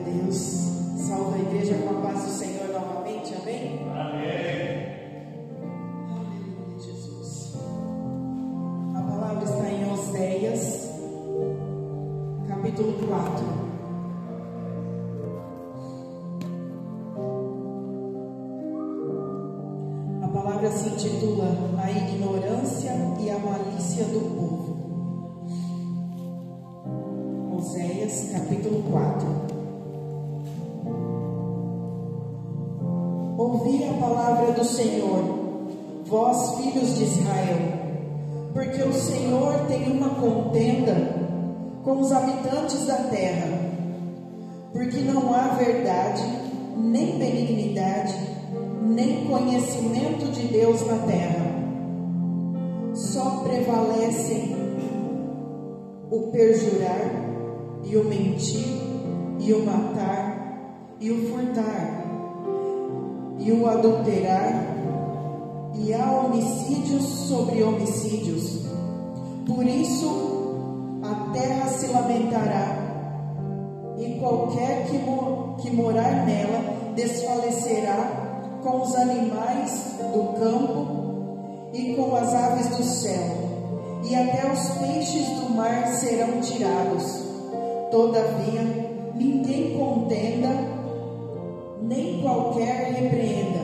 Deus, salve a igreja com a paz do Senhor novamente, amém? Amém. Aleluia, Jesus. A palavra está em Oséias, capítulo 4. A palavra se intitula A Ignorância e a Malícia do Povo. Oséias, capítulo 4. Ouvi a palavra do Senhor, vós filhos de Israel, porque o Senhor tem uma contenda com os habitantes da terra, porque não há verdade, nem benignidade, nem conhecimento de Deus na terra. Só prevalecem o perjurar e o mentir e o matar e o furtar e o adulterar, e há homicídios sobre homicídios. Por isso a terra se lamentará, e qualquer que morar nela desfalecerá com os animais do campo e com as aves do céu, e até os peixes do mar serão tirados. Todavia ninguém contenda, nem qualquer repreenda,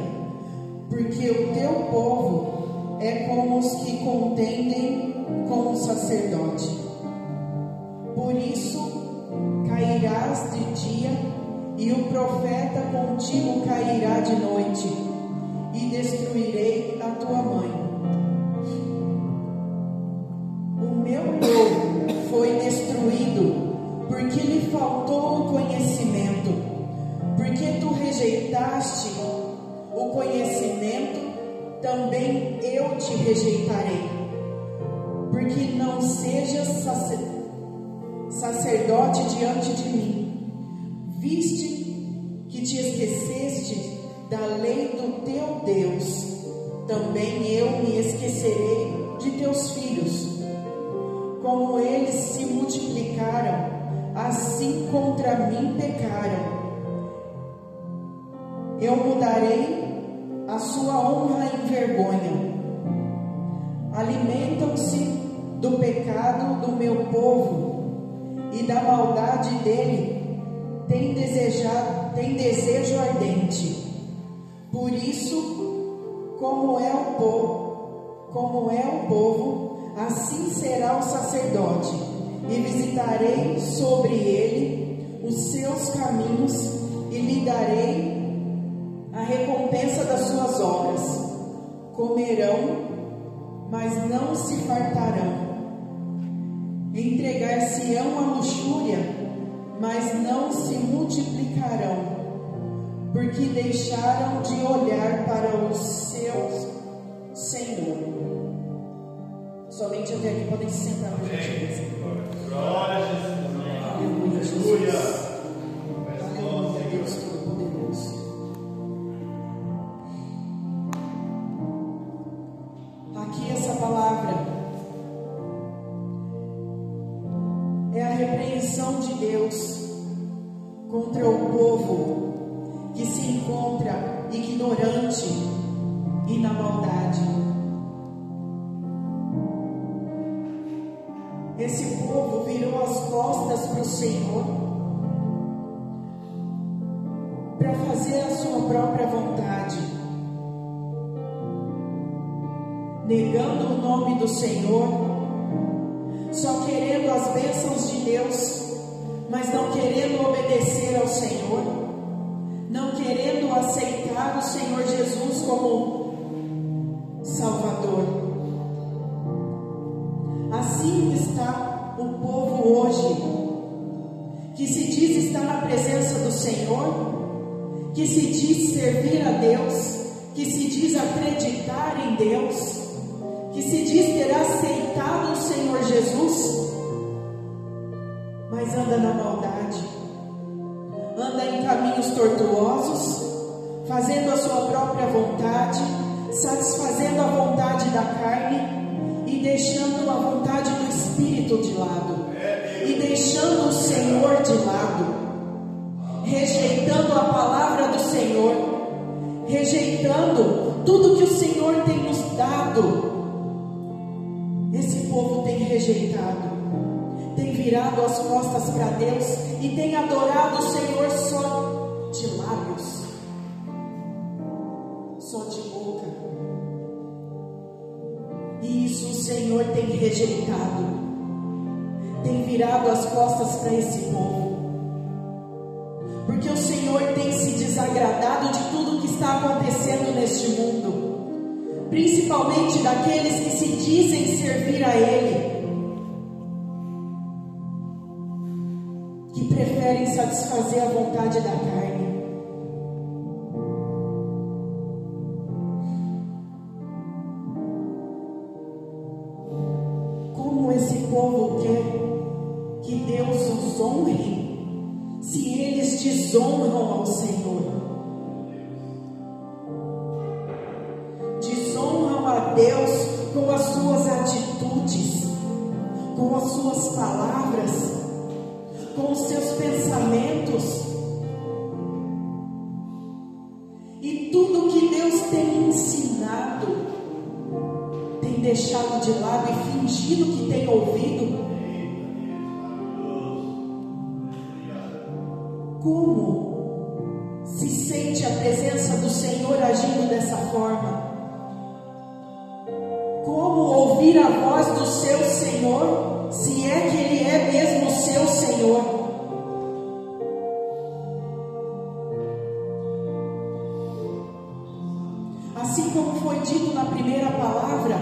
porque o teu povo é como os que contendem com o sacerdote. Por isso cairás de dia, e o profeta contigo cairá de noite, e destruirei a tua mãe. O meu povo foi destruído, porque lhe faltou o conhecimento. Porque tu rejeitaste o conhecimento, também eu te rejeitarei. Porque não sejas sacerdote diante de mim, viste que te esqueceste da lei do teu Deus, também eu me esquecerei de teus filhos. Como eles se multiplicaram, assim contra mim pecaram. Eu mudarei a sua honra em vergonha. Alimentam-se do pecado do meu povo, e da maldade dele tem desejo ardente. Por isso, como é o povo, assim será o sacerdote, e visitarei sobre ele os seus caminhos, e lhe darei a recompensa das suas obras. Comerão, mas não se fartarão. Entregar-se-ão à luxúria, mas não se multiplicarão, porque deixaram de olhar para o seu Senhor. Somente até aqui podem se sentar, por gentileza. Glória a Jesus. Aleluia, Jesus. Aleluia, Deus Todo-Poderoso. Aqui essa palavra é a repreensão de Deus contra o povo que se encontra ignorante e na maldade. Esse povo virou as costas para o Senhor para fazer a sua própria vontade, negando o nome do Senhor, só querendo as bênçãos de Deus, mas não querendo obedecer ao Senhor, não querendo aceitar o Senhor Jesus como Salvador. Assim está o povo hoje, que se diz estar na presença do Senhor, que se diz servir a Deus, que se diz acreditar em Deus, que se diz ter aceitado o Senhor Jesus, mas anda na maldade, anda em caminhos tortuosos, fazendo a sua própria vontade, satisfazendo a vontade da carne e deixando a vontade do Espírito de lado, e deixando o Senhor de lado. rejeitando a palavra do Senhor, rejeitando tudo que o Senhor tem nos dado. Esse povo tem rejeitado, tem virado as costas para Deus e tem adorado o Senhor só de lábios, só de boca. E isso o Senhor tem rejeitado, tem virado as costas para esse povo, porque o Senhor tem se desagradado de tudo que está acontecendo neste mundo, principalmente daqueles que se dizem servir a Ele, que preferem satisfazer a vontade da carne. Como esse povo quer que Deus os honre, se eles desonram ao Senhor, desonram a Deus com as suas atitudes, com as suas palavras, com os seus pensamentos, e tudo que Deus tem ensinado tem deixado de lado e fingido que tem ouvido. Como se sente a presença do Senhor agindo dessa forma? Como ouvir a voz do seu Senhor, se é que Ele é mesmo o seu Senhor? Assim como foi dito na primeira palavra,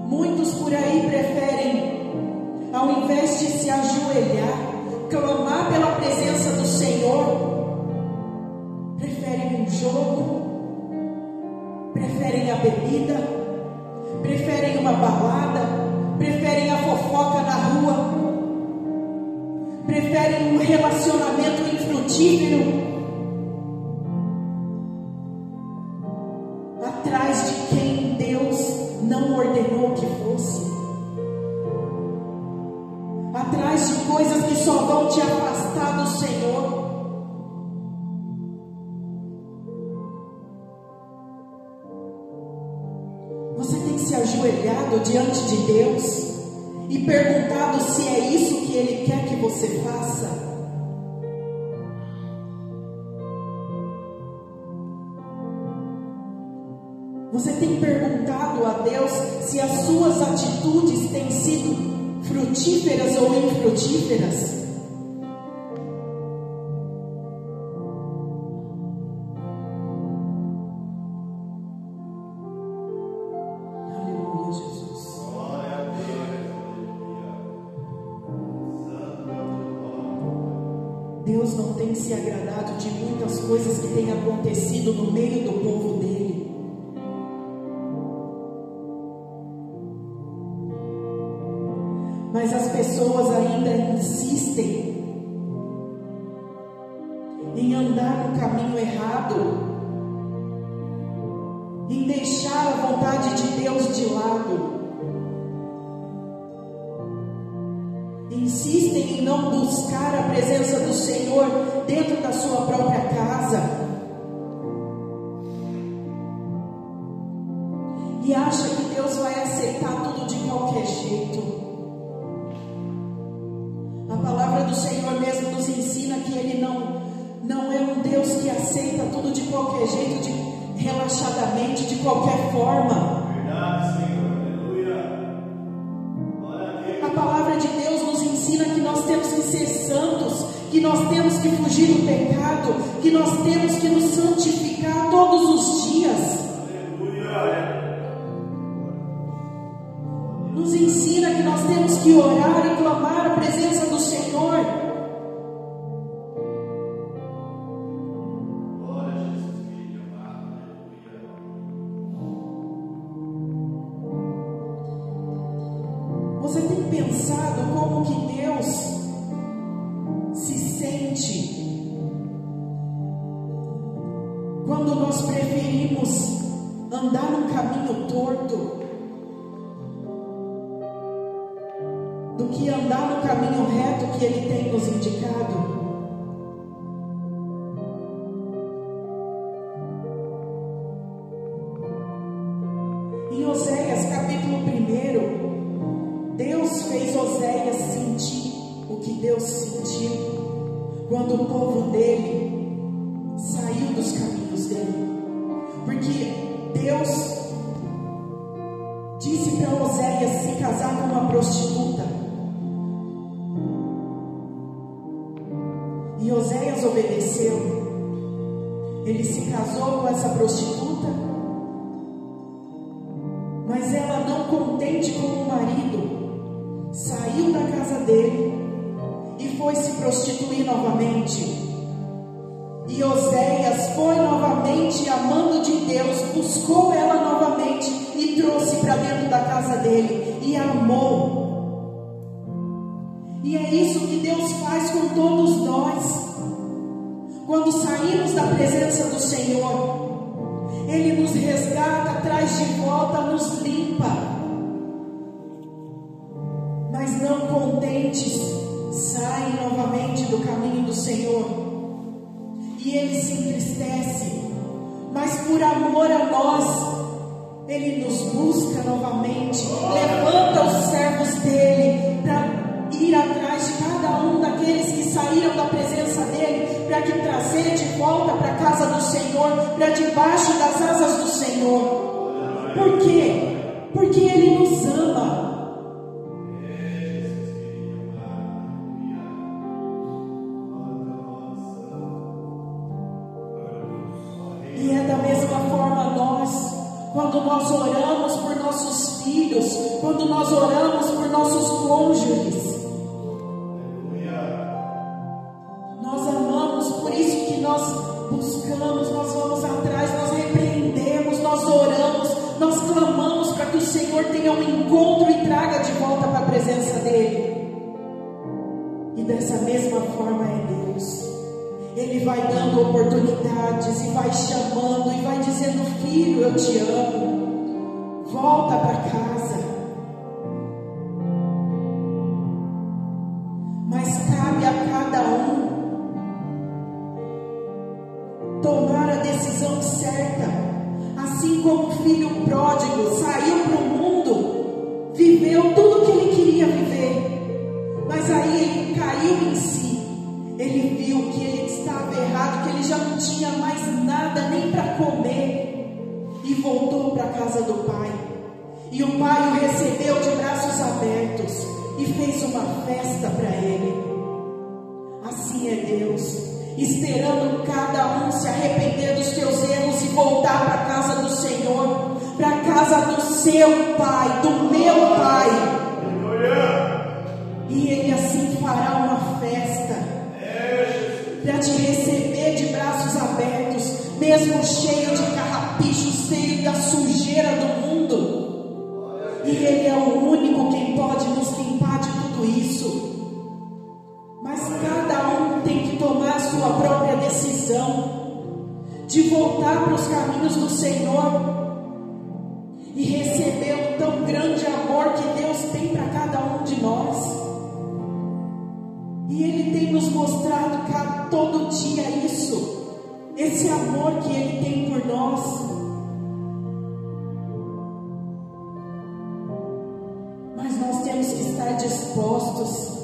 muitos por aí preferem, ao invés de se ajoelhar, clamar pela presença do Senhor, preferem um jogo, preferem a bebida, preferem uma balada, preferem a fofoca na rua, preferem um relacionamento infrutífero, atrás de quem Deus não ordenou que fosse, atrás de coisas que só vão te afastar do Senhor. Você tem se ajoelhado diante de Deus e perguntado se é isso que Ele quer que você faça? Você tem perguntado a Deus se as suas atitudes têm sido frutíferas ou infrutíferas? Aleluia, Jesus. Glória a Deus. Deus não tem se agradado de muitas coisas que têm acontecido no meio do povo dele. Mas as pessoas ainda insistem em andar no caminho errado, em deixar a vontade de Deus de lado, insistem em não buscar a presença do Senhor dentro da sua própria casa, e acha que Deus vai aceitar tudo de qualquer jeito. A palavra do Senhor mesmo nos ensina que Ele não é um Deus que aceita tudo de qualquer jeito, relaxadamente, de qualquer forma. Verdade, Senhor. Aleluia. Glória a Deus. A palavra de Deus nos ensina que nós temos que ser santos, que nós temos que fugir do pecado, que nós temos que nos santificar todos os dias. Aleluia. Nos ensina que nós temos que orar e clamar a presença do Senhor. Glória a Jesus, filho amado. Aleluia. Você tem pensado como que Deus se sente quando nós preferimos andar num caminho torto do que andar no caminho reto que Ele tem nos indicado? Deus sentiu quando o povo dele saiu dos caminhos dele, porque Deus disse para Oséias se casar com uma prostituta, e Oséias obedeceu. Ele se casou com essa prostituta, mas ela, não contente com o marido, saiu da casa dele e foi se prostituir novamente. E Oséias foi novamente, amando de Deus, buscou ela novamente e trouxe para dentro da casa dele e amou. E é isso que Deus faz com todos nós. Quando saímos da presença do Senhor, Ele nos resgata, traz de volta, nos limpa. Mas não contentes, saem novamente do caminho do Senhor, e Ele se entristece, mas por amor a nós, Ele nos busca novamente, levanta os servos dEle para ir atrás de cada um daqueles que saíram da presença dEle, para que trazer de volta para a casa do Senhor, para debaixo das asas do Senhor. Por quê? Porque Ele nos ama. E é da mesma forma nós, quando nós oramos por nossos filhos, quando nós oramos por nossos cônjuges, nós amamos, por isso que nós buscamos, nós vamos atrás, nós repreendemos, nós oramos, nós clamamos para que o Senhor tenha um encontro e traga de volta para a presença dEle. E dessa mesma forma é Deus. Ele vai dando oportunidades e vai chamando e vai dizendo: filho, eu te amo, volta para casa. Mas cabe a cada um tomar a decisão certa. Assim como o filho pródigo saiu para o mundo, viveu tudo o que ele queria viver, mas aí ele caiu em si. Ele viu que ele estava errado, que ele já não tinha mais nada nem para comer, e voltou para a casa do pai. E o pai o recebeu de braços abertos e fez uma festa para ele. Assim é Deus, esperando cada um se arrepender dos teus erros e voltar para a casa do Senhor, para a casa do seu pai, do meu pai. E Ele assim fará uma festa para te receber de braços abertos, mesmo cheio de carrapichos, cheio da sujeira do mundo. E Ele é o único quem pode nos limpar de tudo isso. Mas cada um tem que tomar a sua própria decisão de voltar para os caminhos do Senhor e receber o tão grande amor que Deus tem para cada um de nós. E Ele tem nos mostrado todo dia isso, esse amor que Ele tem por nós. Mas nós temos que estar dispostos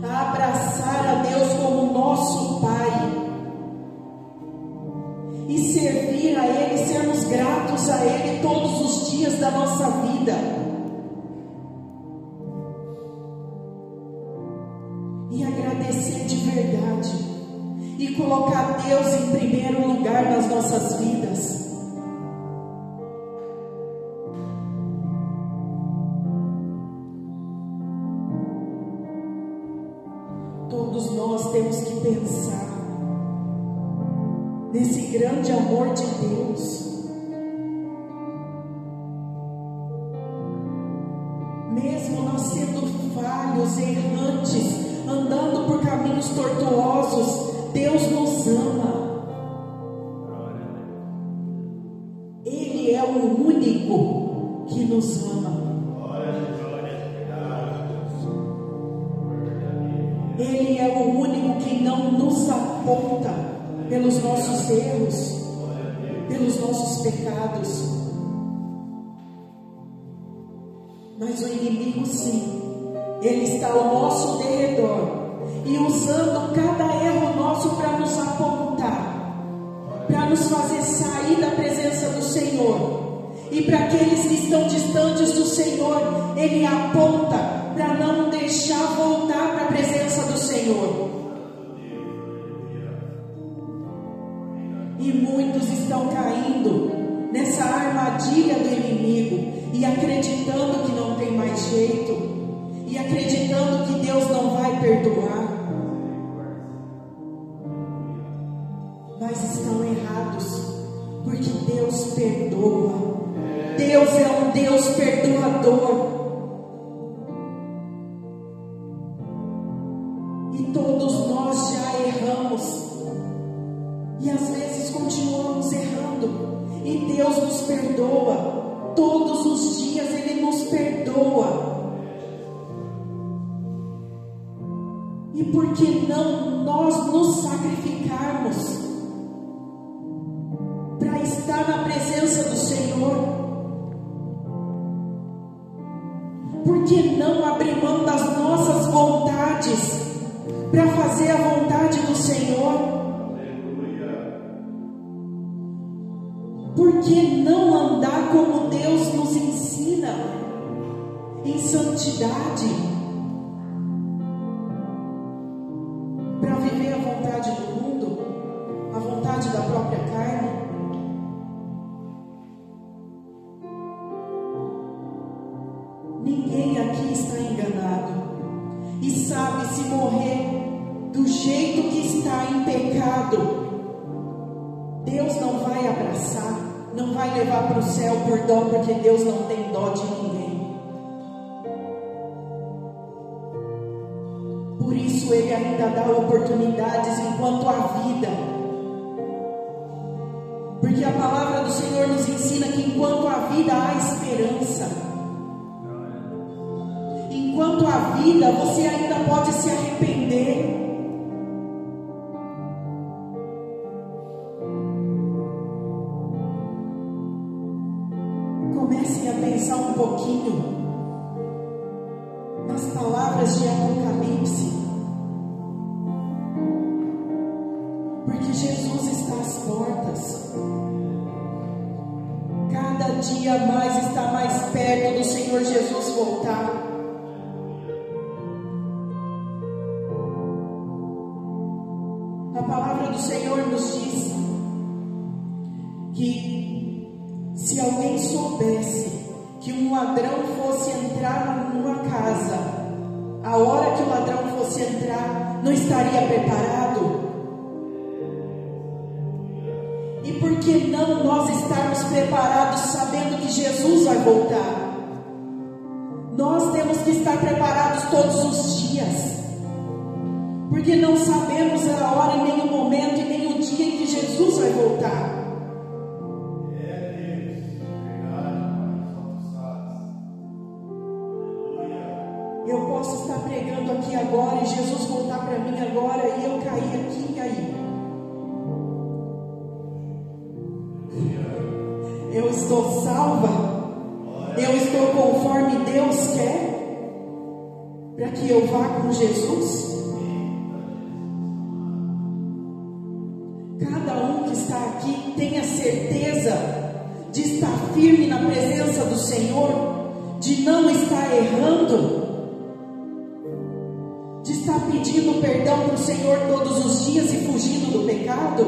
a abraçar a Deus como nosso Pai e servir a Ele, sermos gratos a Ele todos os dias da nossa vida. E agradecer de verdade, e colocar Deus em primeiro lugar nas nossas vidas. Todos nós temos que pensar nesse grande amor de Deus. Mesmo nós sendo falhos, errantes, andando por caminhos tortuosos, Deus nos ama. Ele é o único que nos ama. Ele é o único que não nos aponta pelos nossos erros, pelos nossos pecados. Mas o inimigo, sim, Ele está ao nosso derredor e usando cada erro nosso para nos apontar, para nos fazer sair da presença do Senhor. E para aqueles que estão distantes do Senhor, Ele aponta para não deixar voltar para a presença do Senhor. E muitos estão caindo nessa armadilha do inimigo e acreditando que não tem mais jeito, e acreditando que Deus não vai perdoar. Mas estão errados, porque Deus perdoa. Deus é um Deus perdoador. E todos nós já erramos, e às vezes continuamos errando, e Deus nos perdoa. Todos os dias Ele nos perdoa. E por que não nós nos sacrificarmos para estar na presença do Senhor? Por que não abrir mão das nossas vontades para fazer a vontade do Senhor? Por que não andar como Deus nos ensina, em santidade, para viver a vontade do mundo, a vontade da própria carne? Ninguém aqui está enganado e sabe, se morrer do jeito que está em pecado, Deus não vai abraçar, não vai levar para o céu por dó, porque Deus não tem dó de ninguém. Por isso Ele ainda dá oportunidades enquanto há vida, porque a palavra do Senhor nos ensina que enquanto há vida há esperança. Enquanto há vida, você ainda pode se arrepender. Comecem a pensar um pouquinho nas palavras de Apocalipse, porque Jesus está às portas. Cada dia mais está mais perto do Senhor Jesus voltar. A palavra do Senhor nos diz que se alguém soubesse que um ladrão fosse entrar numa casa, a hora que o ladrão fosse entrar, não estaria preparado? E por que não nós estarmos preparados sabendo que Jesus vai voltar? Nós temos que estar preparados todos os dias, porque não sabemos a hora, e nem o momento, e nem o dia em que Jesus vai voltar. Eu posso estar pregando aqui agora e Jesus voltar para mim agora e eu cair aqui e aí. Eu estou salva? Eu estou conforme Deus quer? Para que eu vá com Jesus? Cada um que está aqui tenha certeza de estar firme na presença do Senhor, de não estar errando, de estar pedindo perdão para o Senhor todos os dias e fugindo do pecado.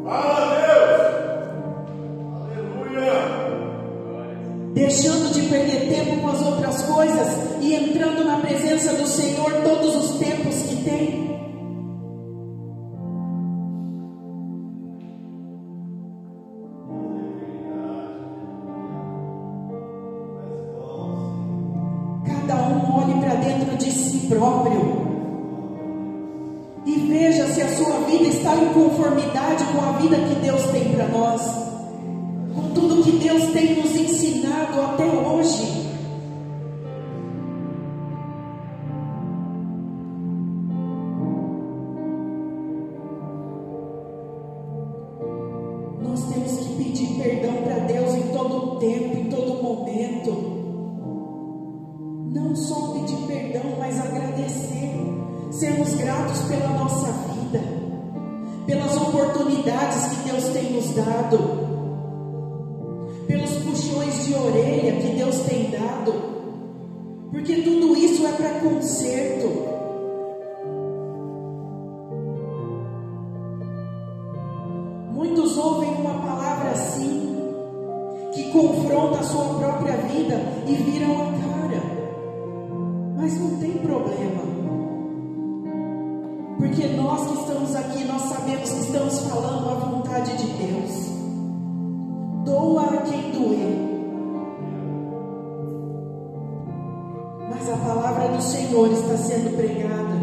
Fala, Deus! Aleluia! Deixando de perder tempo com as outras coisas e entrando na presença do Senhor todos os tempos que tem. Próprio e veja se a sua vida está em conformidade com a vida que Deus tem para nós, com tudo que Deus tem nos ensinado até hoje. Nós temos que pedir perdão para Deus em todo o tempo, em todo momento. Não só pedir perdão, mas agradecer, sermos gratos pela nossa vida, pelas oportunidades que Deus tem nos dado, pelos puxões de orelha que Deus tem dado, porque tudo isso é para conserto. Muitos ouvem uma palavra assim, que confronta a sua própria vida e viram a cara, mas não tem problema, porque nós que estamos aqui, nós sabemos que estamos falando a vontade de Deus. Doa a quem doer, mas a palavra do Senhor está sendo pregada,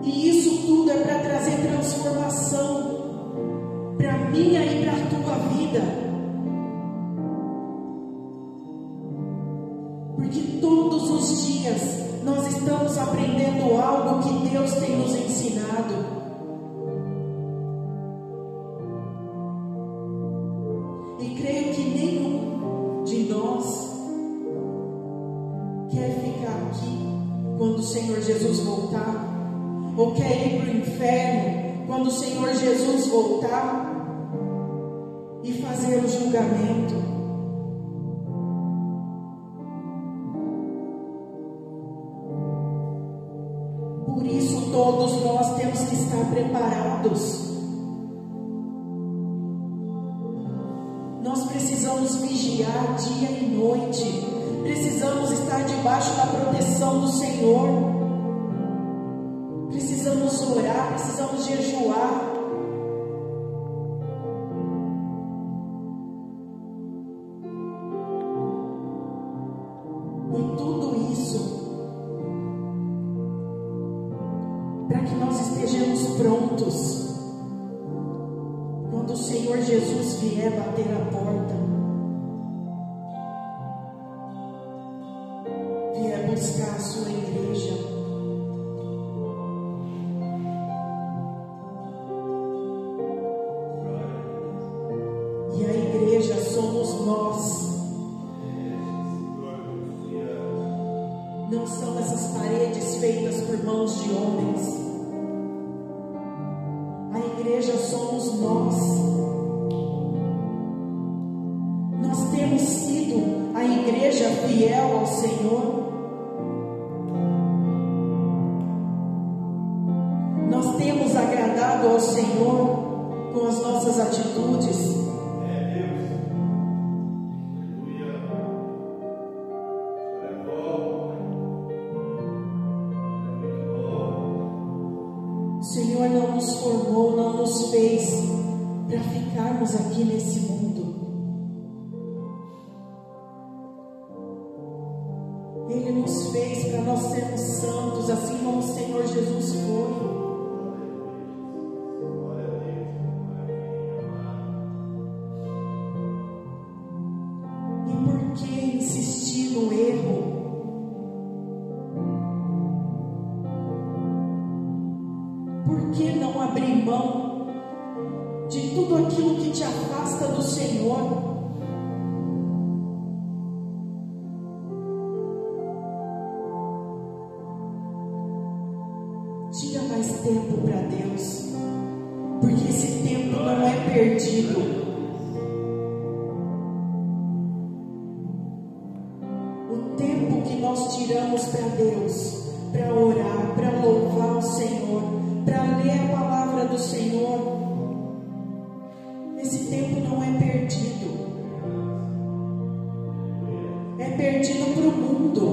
e isso tudo é para trazer transformação para a minha e para a tua vida, porque todos os dias nós estamos aprendendo algo que Deus tem nos ensinado. E creio que nenhum de nós quer ficar aqui quando o Senhor Jesus voltar, ou quer ir para o inferno quando o Senhor Jesus voltar e fazer o julgamento. Por isso todos nós temos que estar preparados. Nós precisamos vigiar dia e noite, precisamos estar debaixo da proteção do Senhor, precisamos orar, precisamos jejuar. E tudo isso para que nós estejamos prontos quando o Senhor Jesus vier bater a porta, vier buscar a sua igreja. E a igreja somos nós. Não são essas paredes feitas por mãos de homens. A igreja somos nós. Nós temos sido a igreja fiel ao Senhor. Nós temos agradado ao Senhor com as nossas atitudes. O Senhor não nos formou, não nos fez para ficarmos aqui nesse mundo. Ele nos fez para nós sermos santos, assim como o Senhor Jesus foi. E por que insistir no erro? Por que não abrir mão de tudo aquilo que te afasta do Senhor? Tira mais tempo para Deus, porque esse tempo não é perdido. O tempo que nós tiramos para Deus, para orar, para louvar o Senhor, para ler a palavra do Senhor, esse tempo não é perdido. É perdido para o mundo,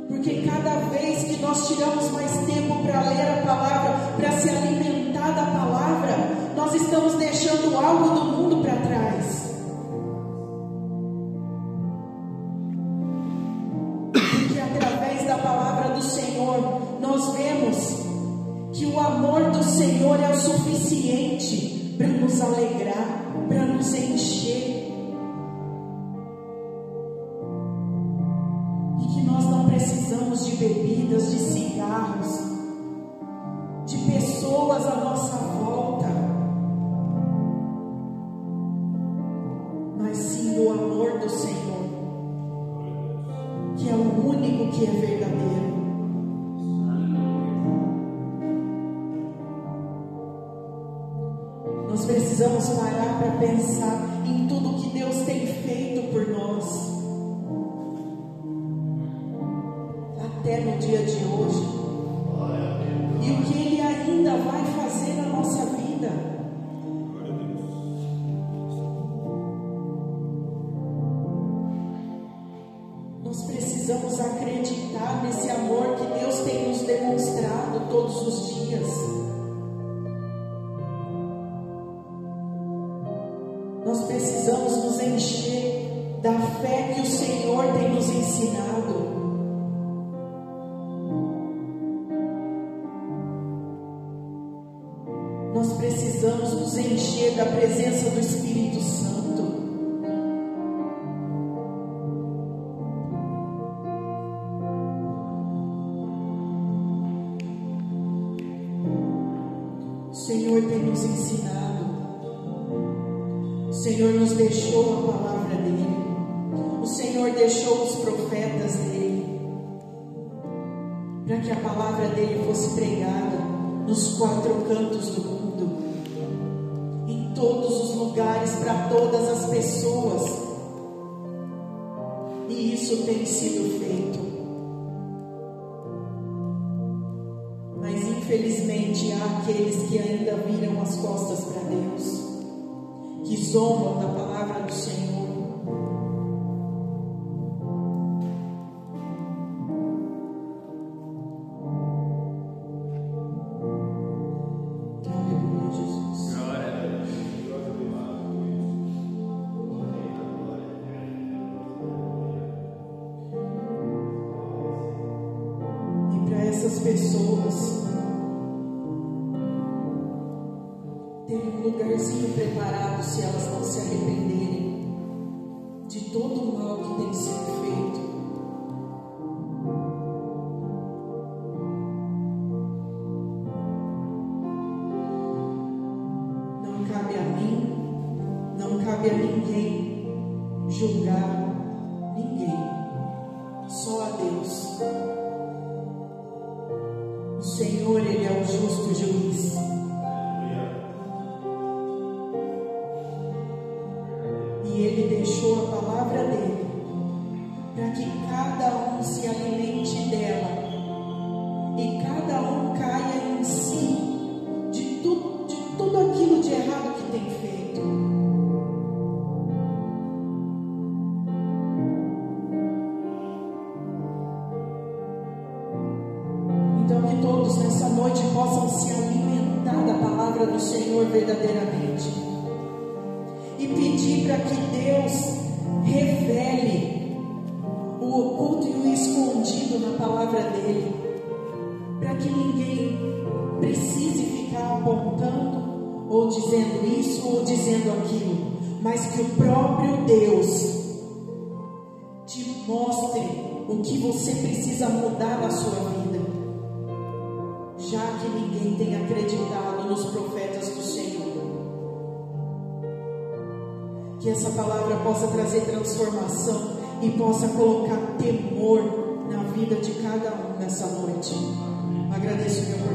porque cada vez que nós tiramos mais tempo para ler a palavra, para se alimentar da palavra, nós estamos deixando algo do mundo para trás. Porque através da palavra do Senhor, nós vemos que o amor do Senhor é o suficiente para nos alegrar, para nos encher. E que nós não precisamos de bebidas, de cigarros, de pessoas à nossa volta, mas sim do amor do Senhor. Nós precisamos parar para pensar em tudo que Deus tem feito por nós. Até no dia de hoje. E o que Ele ainda vai fazer na nossa vida. Nós precisamos acreditar nesse amor que Deus tem nos demonstrado todos os dias. Nós precisamos nos encher da fé que o Senhor tem nos ensinado. Nós precisamos nos encher da presença do Espírito Santo. O Senhor tem nos ensinado. O Senhor nos deixou a palavra dEle. O Senhor deixou os profetas dEle, para que a palavra dEle fosse pregada nos 4 cantos do mundo, em todos os lugares, para todas as pessoas. E isso tem sido feito. Mas infelizmente há aqueles que ainda viram as costas para Deus, que zombam da palavra do Senhor. Aleluia, Jesus. E para essas pessoas, tem um lugarzinho preparado se elas não se arrependerem de todo o mal que tem sido feito. Não cabe a mim, não cabe a ninguém julgar ninguém, só a Deus. O Senhor, Ele é o justo juiz. Ele deixou a palavra dele para que cada um se alimente dela e cada um caia em si de tudo aquilo de errado que tem feito. Então que todos nessa noite possam se alimentar da palavra do Senhor verdadeiramente e pedir para que Deus revele o oculto e o escondido na palavra dele, para que ninguém precise ficar apontando ou dizendo isso ou dizendo aquilo, mas que o próprio Deus te mostre o que você precisa mudar na sua vida, já que ninguém tem acreditado nos profetas do Senhor. Que essa palavra possa trazer transformação e possa colocar temor na vida de cada um nessa noite. Agradeço, meu Pai.